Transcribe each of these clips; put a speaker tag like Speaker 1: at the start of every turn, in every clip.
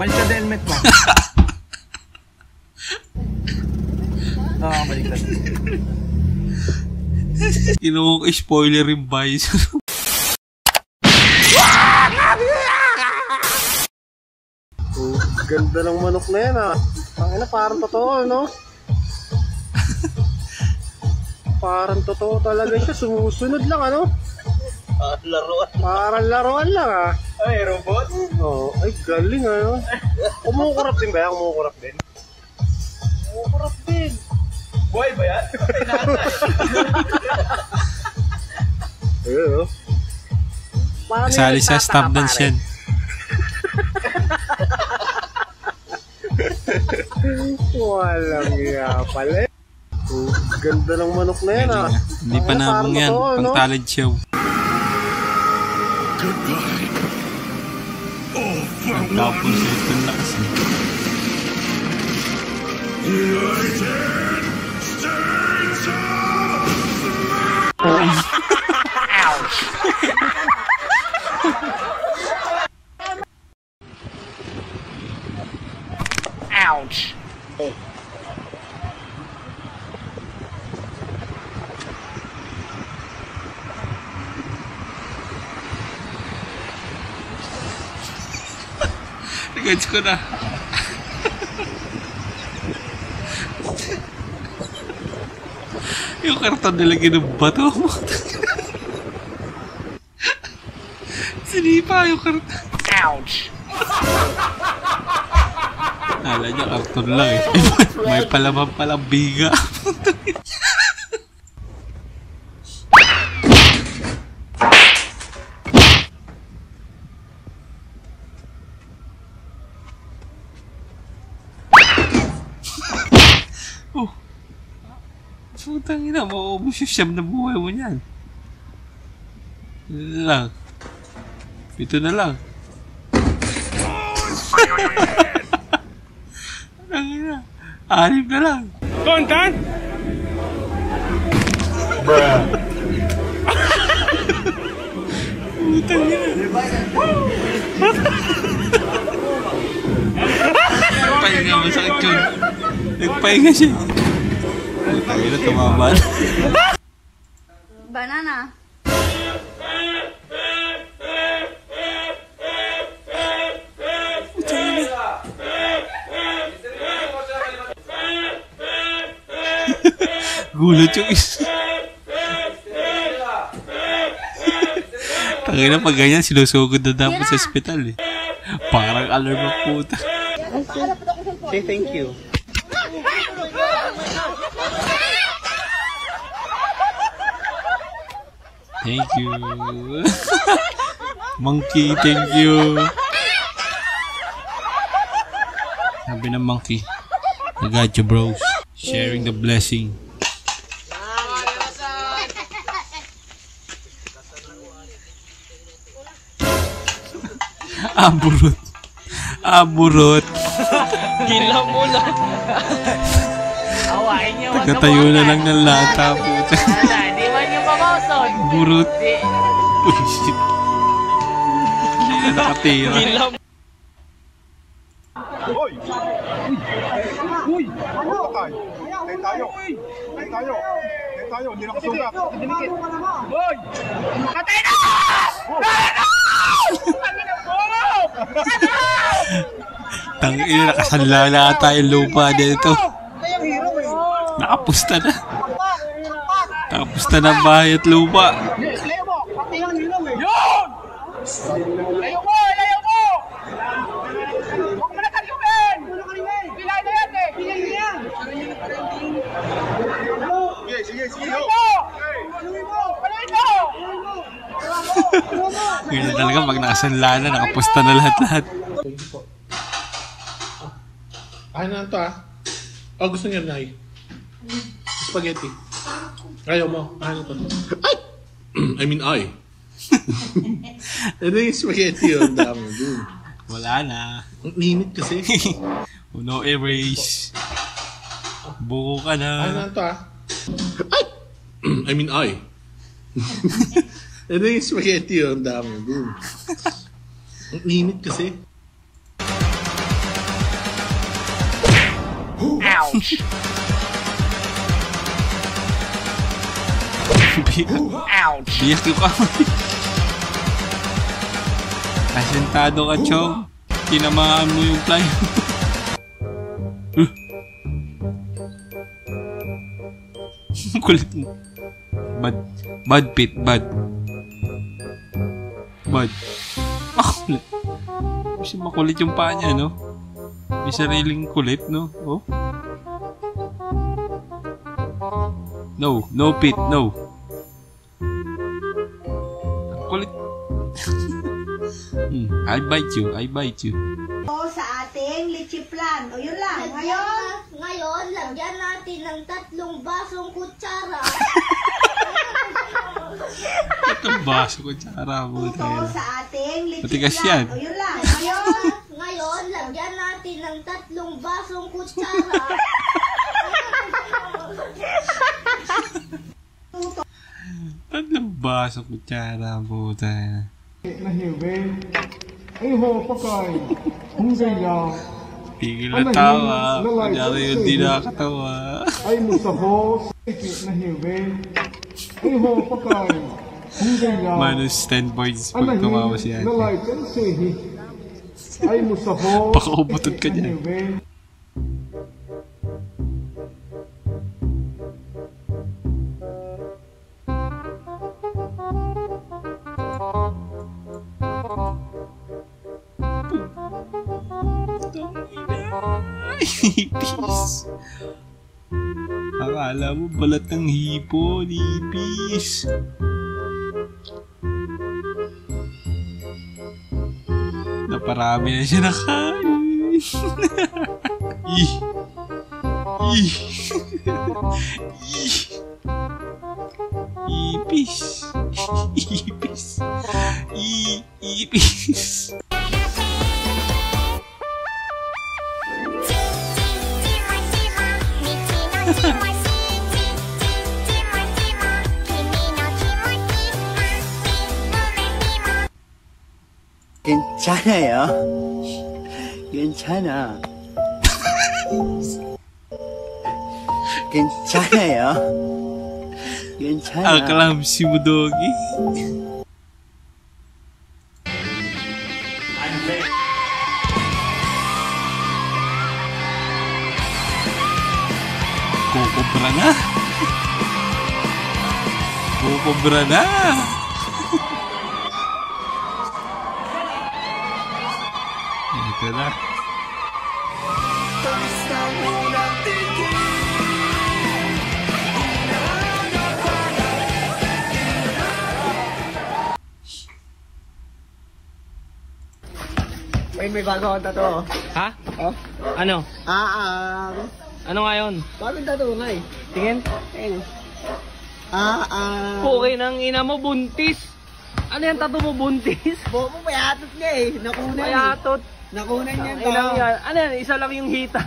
Speaker 1: Baliktad na helmet mo. Baliktad.
Speaker 2: Kinuha ko spoiler yung visor.
Speaker 3: Oh, ganda ng manok na yan ah. Tangina, parang totoo, no? Parang totoo talaga siya. Sumusunod lang, ano?
Speaker 1: Laruan.
Speaker 3: Parang laruan lang ah.
Speaker 1: Ay, robot?
Speaker 3: Oo, ay galing ano. Kumukurap din ba yan? Kumukurap din? Kumukurap din.
Speaker 1: Boy ba yan?
Speaker 3: Oo.
Speaker 2: Kasali sa stamp dance yan.
Speaker 3: Walang iya pala. Oh, ganda ng manok na yan ah.
Speaker 2: Hindi pa namang yan, pang talent show. Tapos ito na kasi.
Speaker 1: Ouch!
Speaker 2: Gets ko na. Yung karton nilagyan ng bato mo. Sinipa yung karton.
Speaker 1: Ouch!
Speaker 2: Kala niya karton lang eh. May palaman palang biga. Oh. Putang ina, mauubos yung siyam na buhay mo niyan. Ito na lang. Ito na lang. Putang ina. 6 na lang.
Speaker 1: Content?
Speaker 2: Bruh. Putang ina. Nagpahinga, masakit yun. Nagpahinga siya. Putang ina, tumaman.
Speaker 4: Banana.
Speaker 2: Gulat yung isa. Tangina, pag ganyan, sinusugod na dapat sa ospital eh. Parang alarm ang puta.
Speaker 3: Say thank you.
Speaker 2: Thank you. Monkey, thank you. Sabi ng monkey, I got you bros. Sharing the blessing. Aburot. Aburot.
Speaker 1: Gila mo lang. Awain niyo.
Speaker 2: Nagkatayo na lang ng lata, puta.
Speaker 1: Di man yung pamausod.
Speaker 2: Burot. Bullshit. Hindi na nakatira.
Speaker 1: Gila mo.
Speaker 5: Hoy! Uy! Ano tayo? Tayo tayo! Tayo tayo! Tayo tayo! Hindi na kasugat! Hoy!
Speaker 1: Patay na!
Speaker 2: Tangina, nakasanla na ata yung lupa dito. Nakapusta na. Nakapusta na ang bahay at lupa.
Speaker 5: Layo mo! Pati ang hilong eh!
Speaker 1: Yun! Layo mo! Layo mo! Huwag mo na taluin! Pilay na yan eh! Pilay na yan!
Speaker 5: Sige, sige, sige!
Speaker 1: Pilay mo! Pilay mo!
Speaker 2: Ganyan talaga pag nakasanla na, nakapusta na lahat-lahat.
Speaker 6: Ano na ito ah? O gusto niyo na spaghetti. Ayaw mo. Ano to? Ay! I mean I. Ano yung spaghetti yun? Dami.
Speaker 2: Wala na.
Speaker 6: Ang init kasi.
Speaker 2: No erase. Buko ka
Speaker 6: Ano
Speaker 2: na.
Speaker 6: na ito ah? Ay! I mean I. Ano yung spaghetti yun? Dami. Ang init kasi.
Speaker 1: Ouch! Ouch!
Speaker 2: Biyak yung kamay. Asentado ka, Chong. Tinamaan mo yung plywood. Kulit mo. Bad pit, bad. Bad. Makulit. Kasi makulit yung paa niya, no? May sariling kulit, no? Oh. No, no pit, no. Ang kulit. I bite you, I bite you.
Speaker 4: Sa ating lichiplan. O yun lang.
Speaker 7: Ngayon, lagyan natin ng 3 basong kutsara.
Speaker 2: Itong baso ko, tsara mo tayo.
Speaker 4: Sa ating lichiplan.
Speaker 2: Matigas yan.
Speaker 4: O yun lang.
Speaker 7: Ngayon, lagyan natin ng 3 basong kutsara.
Speaker 2: Tatlong baso ko, tsara mo tayo.
Speaker 5: 那些为哎吼不该，红色呀，
Speaker 2: Tigil na tawa. Kunyari yun, di nakakatawa.
Speaker 5: ay Mustafa, na些为哎吼不该，红色呀，
Speaker 2: Minus 10 points pag tumawa si ate.
Speaker 5: 那来真是ay Mustafa,
Speaker 2: Pakaubutot ka dyan.
Speaker 5: 那些为
Speaker 2: Nipis. Akala mo balat ng hipo, nipis. Naparami na siya nakain. Ih. Ih. Ih. Ipis. Ipis. Ipis.
Speaker 8: 괜찮아요. 괜찮아. 괜찮아요. 괜찮아.
Speaker 2: Aklamsi mo, doggy. Kukubra na. Kukubra na. Ito na.
Speaker 8: May bago akong tattoo.
Speaker 9: Ha?
Speaker 8: Oh?
Speaker 9: Ano?
Speaker 8: Ano
Speaker 9: nga yun?
Speaker 8: bagong tattoo nga eh.
Speaker 9: Tingin?
Speaker 8: Ayun.
Speaker 9: Okay nang ina mo, buntis. Ano yan, tato mo, buntis?
Speaker 8: Bobo, payatot niya eh. Nakunan
Speaker 9: Payatot.
Speaker 8: Nakunan niya
Speaker 9: Ilang yan? Ano yan, isa lang yung hita.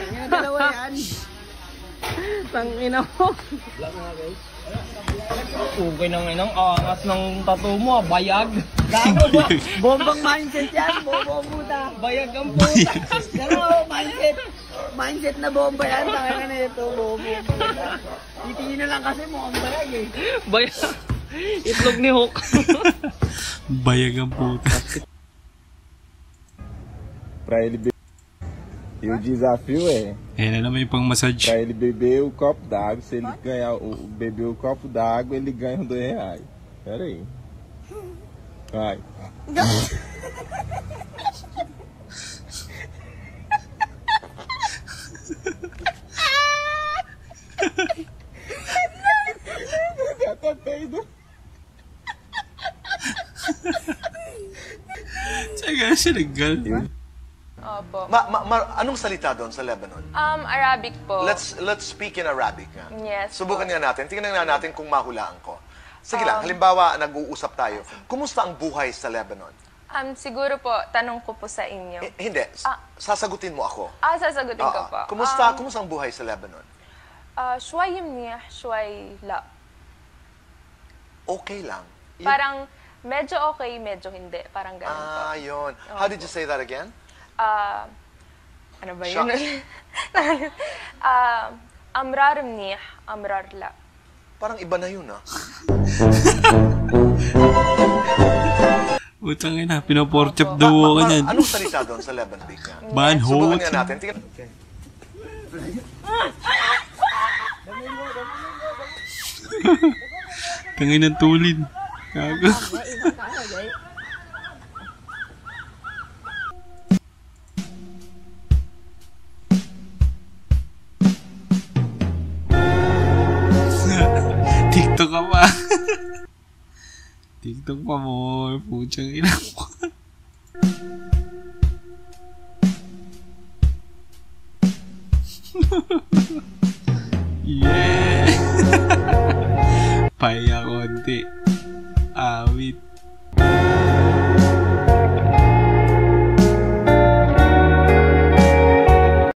Speaker 8: Yung dalawa yan.
Speaker 9: Tang ina mo. Okay nang inang angas ng tato mo, bayag.
Speaker 8: Gago ba? Bombang mindset yan. Bobo puta.
Speaker 9: Bayag ang puta.
Speaker 8: Pero mindset. Mindset na bomba yan. Tangina na ito. Bobo. Titingin na lang kasi mukhang bayag eh.
Speaker 9: Bayag. Itlog ni Hook.
Speaker 2: Bayag ang puta.
Speaker 10: Pra ele beber. E o desafio é,
Speaker 2: Ayan na naman yung pang massage.
Speaker 10: pra ele beber o copo d'água, se ele ganhar beber o copo d'água, ele ganha os R$2. Pera aí. Vai. Até peido.
Speaker 2: Tsaka sinigal.
Speaker 11: Opo.
Speaker 12: Anong salita doon sa Lebanon?
Speaker 11: Arabic po.
Speaker 12: Let's speak in Arabic nga.
Speaker 11: Yes.
Speaker 12: Subukan nga natin. Tingnan nga natin kung mahulaan ko. Sige lang, halimbawa, nag-uusap tayo. Kumusta ang buhay sa Lebanon?
Speaker 11: Siguro po, tanong ko po sa inyo.
Speaker 12: Hindi, sasagutin mo ako.
Speaker 11: Sasagutin ko po.
Speaker 12: Kumusta ang buhay sa Lebanon?
Speaker 11: شوي منيح, شوي لا.
Speaker 12: Okay lang.
Speaker 11: Parang medyo okay, medyo hindi. Parang ganun po.
Speaker 12: Yun. How did you say that again?
Speaker 11: Ano ba yun? Amrar mnih, amrar la.
Speaker 12: Parang iba na yun, ah.
Speaker 2: Utang ina, pinoporchop daw ka niyan.
Speaker 12: Anong salita doon sa Lebanon Week nga?
Speaker 2: Banhot.
Speaker 12: Subukan nga natin. Tingnan.
Speaker 2: Tangin ng tulin. Gago. TikTok ka pa. TikTok pa mo. Putsang ina mo. Yeah. Paya konti. Awit.